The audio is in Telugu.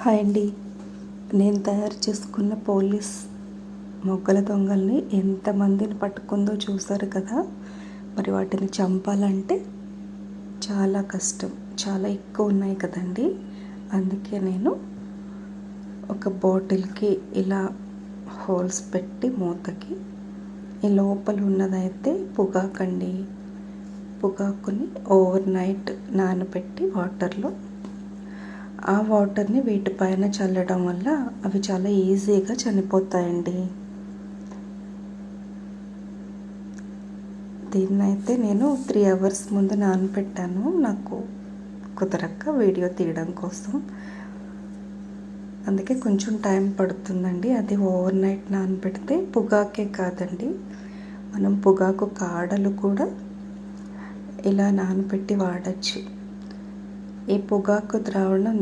హాయ్ అండి. నేను తయారు చేసుకున్న పోలీస్ మొగ్గల దొంగల్ని ఎంతమందిని పట్టుకుందో చూసారు కదా. మరి వాటిని చంపాలంటే చాలా కష్టం, చాలా ఎక్కువ ఉన్నాయి కదండి. అందుకే నేను ఒక బాటిల్కి ఇలా హోల్స్ పెట్టి మూతకి ఈ లోపల ఉన్నదైతే పొగాకండి. పొగాకుని ఓవర్ నైట్ నానబెట్టి వాటర్లో ఆ వాటర్ని వీటిపైన చల్లడం వల్ల అవి చాలా ఈజీగా చనిపోతాయండి. దీన్నైతే నేను 3 hours ముందు నానబెట్టాను, నాకు కుదరక వీడియో తీయడం కోసం. అందుకే కొంచెం టైం పడుతుందండి. అది ఓవర్ నైట్ నానబెడితే పొగాకే కాదండి, మనం పొగాకు కాడలు కూడా ఇలా నానబెట్టి వాడచ్చు. ఈ పొగాకు ద్రావణం